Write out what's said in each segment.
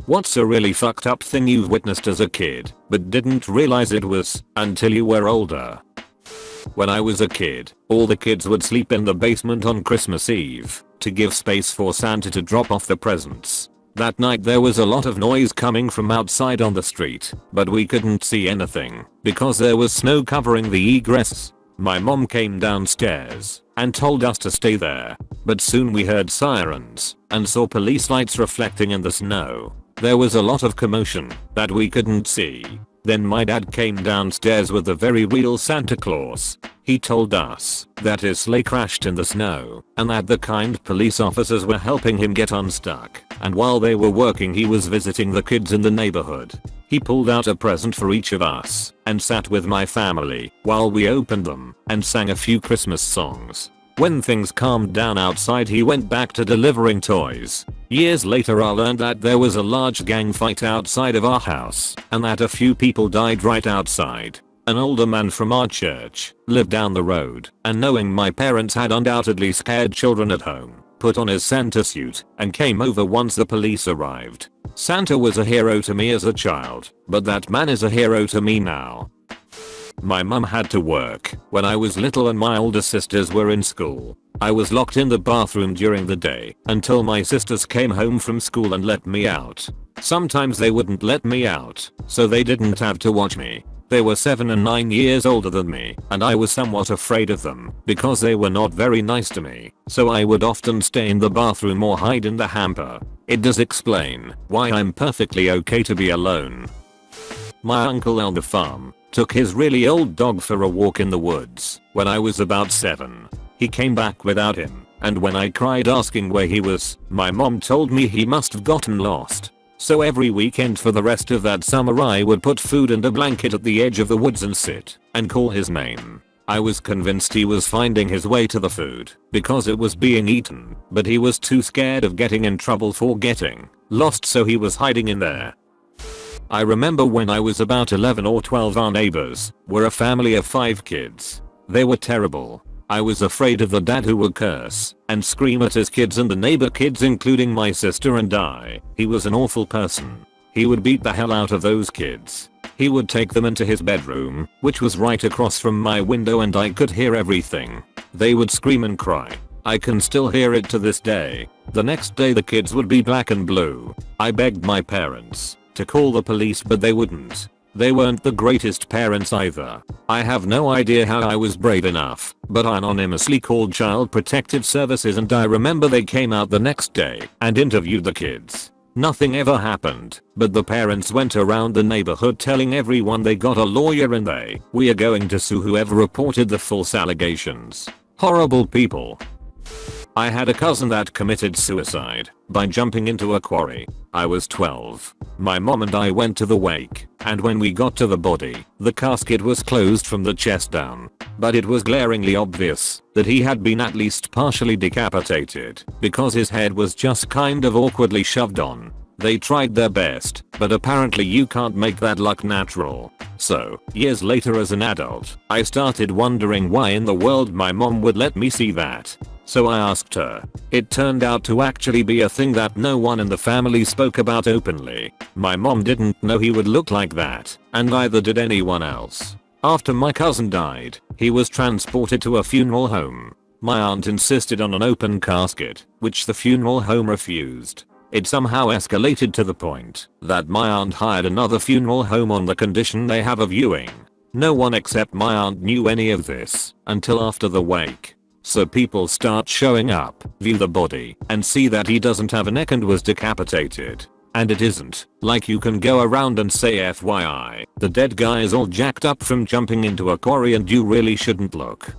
What's a really fucked up thing you've witnessed as a kid, but didn't realize it was until you were older? When I was a kid, all the kids would sleep in the basement on Christmas Eve to give space for Santa to drop off the presents. That night there was a lot of noise coming from outside on the street, but we couldn't see anything because there was snow covering the egress. My mom came downstairs and told us to stay there, but soon we heard sirens and saw police lights reflecting in the snow. There was a lot of commotion that we couldn't see. Then my dad came downstairs with a very real Santa Claus. He told us that his sleigh crashed in the snow and that the kind police officers were helping him get unstuck, and while they were working he was visiting the kids in the neighborhood. He pulled out a present for each of us and sat with my family while we opened them and sang a few Christmas songs. When things calmed down outside he went back to delivering toys. Years later I learned that there was a large gang fight outside of our house and that a few people died right outside. An older man from our church lived down the road, and knowing my parents had undoubtedly scared children at home, put on his Santa suit and came over once the police arrived. Santa was a hero to me as a child, but that man is a hero to me now. My mum had to work when I was little and my older sisters were in school. I was locked in the bathroom during the day until my sisters came home from school and let me out. Sometimes they wouldn't let me out, so they didn't have to watch me. They were 7 and 9 years older than me, and I was somewhat afraid of them because they were not very nice to me, so I would often stay in the bathroom or hide in the hamper. It does explain why I'm perfectly okay to be alone. My uncle on the farm took his really old dog for a walk in the woods when I was about 7. He came back without him, and when I cried asking where he was, my mom told me he must have gotten lost. So every weekend for the rest of that summer I would put food and a blanket at the edge of the woods and sit and call his name. I was convinced he was finding his way to the food because it was being eaten, but he was too scared of getting in trouble for getting lost, so he was hiding in there. I remember when I was about 11 or 12 our neighbors were a family of 5 kids. They were terrible. I was afraid of the dad who would curse and scream at his kids and the neighbor kids, including my sister and I. He was an awful person. He would beat the hell out of those kids. He would take them into his bedroom, which was right across from my window, and I could hear everything. They would scream and cry. I can still hear it to this day. The next day the kids would be black and blue. I begged my parents to call the police, but they wouldn't. They weren't the greatest parents either. I have no idea how I was brave enough, but I anonymously called Child Protective Services, and I remember they came out the next day and interviewed the kids. Nothing ever happened, but the parents went around the neighborhood telling everyone they got a lawyer and we are going to sue whoever reported the false allegations. Horrible people. I had a cousin that committed suicide by jumping into a quarry. I was 12. My mom and I went to the wake, and when we got to the body, the casket was closed from the chest down. But it was glaringly obvious that he had been at least partially decapitated because his head was just kind of awkwardly shoved on. They tried their best, but apparently you can't make that look natural. So, years later as an adult, I started wondering why in the world my mom would let me see that. So I asked her. It turned out to actually be a thing that no one in the family spoke about openly. My mom didn't know he would look like that, and neither did anyone else. After my cousin died, he was transported to a funeral home. My aunt insisted on an open casket, which the funeral home refused. It somehow escalated to the point that my aunt hired another funeral home on the condition they have a viewing. No one except my aunt knew any of this until after the wake. So people start showing up, view the body, and see that he doesn't have a neck and was decapitated. And it isn't like you can go around and say FYI, the dead guy is all jacked up from jumping into a quarry and you really shouldn't look.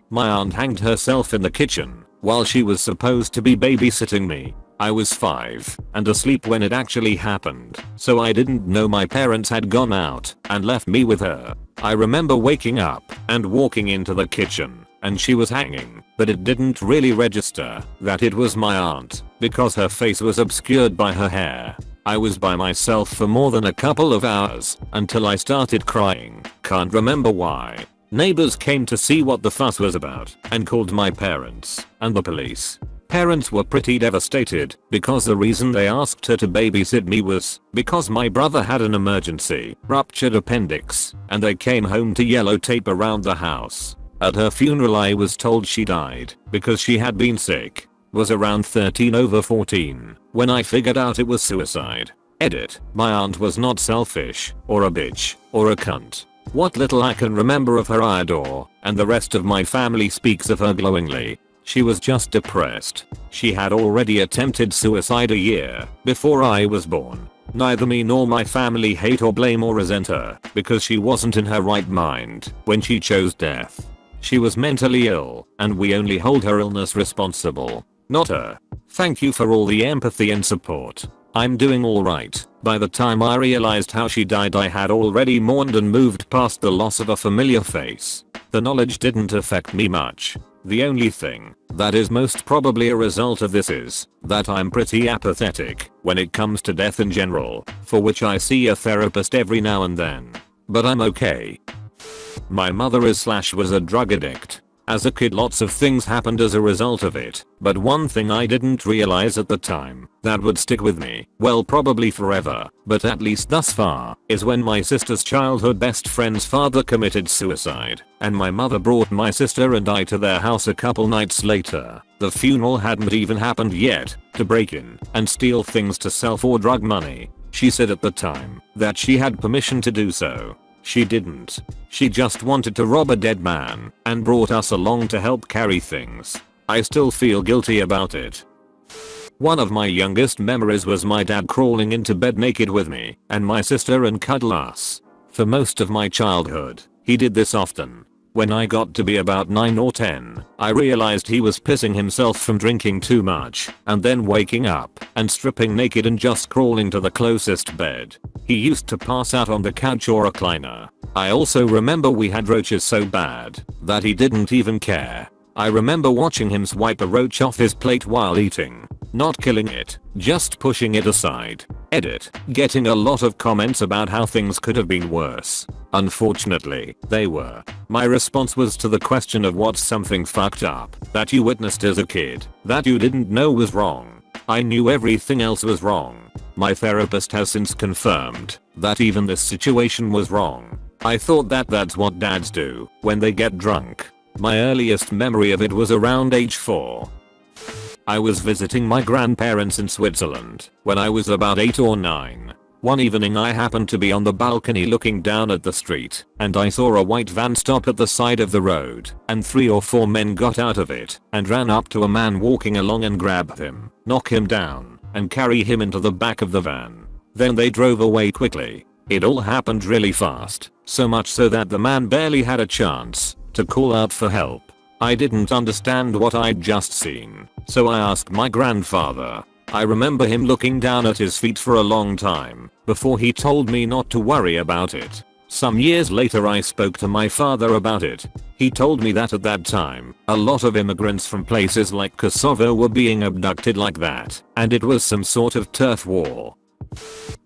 My aunt hanged herself in the kitchen while she was supposed to be babysitting me. I was 5 and asleep when it actually happened, so I didn't know my parents had gone out and left me with her. I remember waking up and walking into the kitchen, and she was hanging, but it didn't really register that it was my aunt because her face was obscured by her hair. I was by myself for more than a couple of hours until I started crying. Can't remember why. Neighbors came to see what the fuss was about and called my parents and the police. Parents were pretty devastated because the reason they asked her to babysit me was because my brother had an emergency ruptured appendix and they came home to yellow tape around the house. At her funeral I was told she died because she had been sick. Was around 13/14 when I figured out it was suicide. Edit. My aunt was not selfish or a bitch or a cunt. What little I can remember of her I adore, and the rest of my family speaks of her glowingly. She was just depressed. She had already attempted suicide a year before I was born. Neither me nor my family hate or blame or resent her because she wasn't in her right mind when she chose death. She was mentally ill, and we only hold her illness responsible, not her. Thank you for all the empathy and support. I'm doing alright. By the time I realized how she died I had already mourned and moved past the loss of a familiar face. The knowledge didn't affect me much. The only thing that is most probably a result of this is that I'm pretty apathetic when it comes to death in general, for which I see a therapist every now and then. But I'm okay. My mother was a drug addict. As a kid lots of things happened as a result of it, but one thing I didn't realize at the time that would stick with me, well probably forever, but at least thus far, is when my sister's childhood best friend's father committed suicide, and my mother brought my sister and I to their house a couple nights later. The funeral hadn't even happened yet, to break in and steal things to sell for drug money. She said at the time that she had permission to do so. She didn't. She just wanted to rob a dead man and brought us along to help carry things. I still feel guilty about it. One of my youngest memories was my dad crawling into bed naked with me and my sister and cuddle us. For most of my childhood, he did this often. When I got to be about 9 or 10, I realized he was pissing himself from drinking too much and then waking up and stripping naked and just crawling to the closest bed. He used to pass out on the couch or recliner. I also remember we had roaches so bad that he didn't even care. I remember watching him swipe a roach off his plate while eating. Not killing it, just pushing it aside. Edit. Getting a lot of comments about how things could have been worse. Unfortunately, they were. My response was to the question of what's something fucked up that you witnessed as a kid that you didn't know was wrong. I knew everything else was wrong. My therapist has since confirmed that even this situation was wrong. I thought that that's what dads do when they get drunk. My earliest memory of it was around age 4. I was visiting my grandparents in Switzerland when I was about 8 or 9. One evening I happened to be on the balcony looking down at the street, and I saw a white van stop at the side of the road, and 3 or 4 men got out of it and ran up to a man walking along and grab him, knock him down, and carry him into the back of the van. Then they drove away quickly. It all happened really fast, so much so that the man barely had a chance to call out for help. I didn't understand what I'd just seen, so I asked my grandfather. I remember him looking down at his feet for a long time before he told me not to worry about it. Some years later I spoke to my father about it. He told me that at that time, a lot of immigrants from places like Kosovo were being abducted like that, and it was some sort of turf war.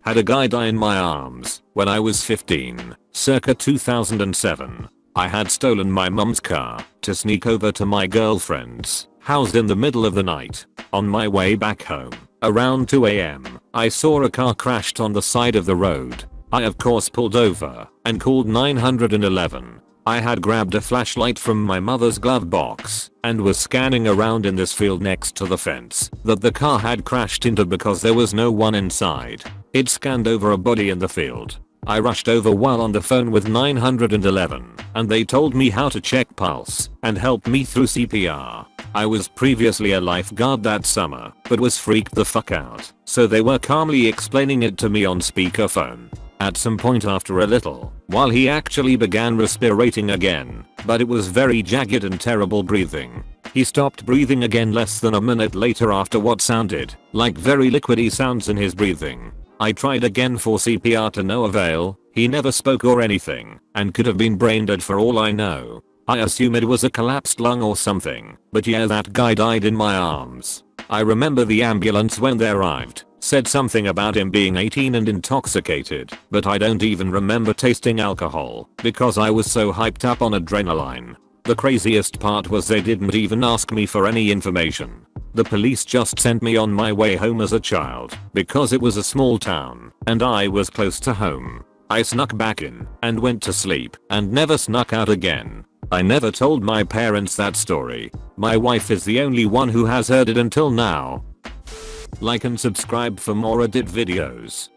Had a guy die in my arms when I was 15, circa 2007. I had stolen my mum's car to sneak over to my girlfriend's house in the middle of the night. On my way back home, around 2 AM, I saw a car crashed on the side of the road. I of course pulled over and called 911. I had grabbed a flashlight from my mother's glove box and was scanning around in this field next to the fence that the car had crashed into because there was no one inside. It scanned over a body in the field. I rushed over while on the phone with 911 and they told me how to check pulse and help me through CPR. I was previously a lifeguard that summer but was freaked the fuck out, so they were calmly explaining it to me on speakerphone. At some point after a little while he actually began respirating again, but it was very jagged and terrible breathing. He stopped breathing again less than a minute later after what sounded like very liquidy sounds in his breathing. I tried again for CPR to no avail. He never spoke or anything and could have been brain dead for all I know. I assume it was a collapsed lung or something, but yeah, that guy died in my arms. I remember the ambulance when they arrived said something about him being 18 and intoxicated, but I don't even remember tasting alcohol because I was so hyped up on adrenaline. The craziest part was they didn't even ask me for any information. The police just sent me on my way home as a child because it was a small town and I was close to home. I snuck back in and went to sleep and never snuck out again. I never told my parents that story. My wife is the only one who has heard it until now. Like and subscribe for more edit videos.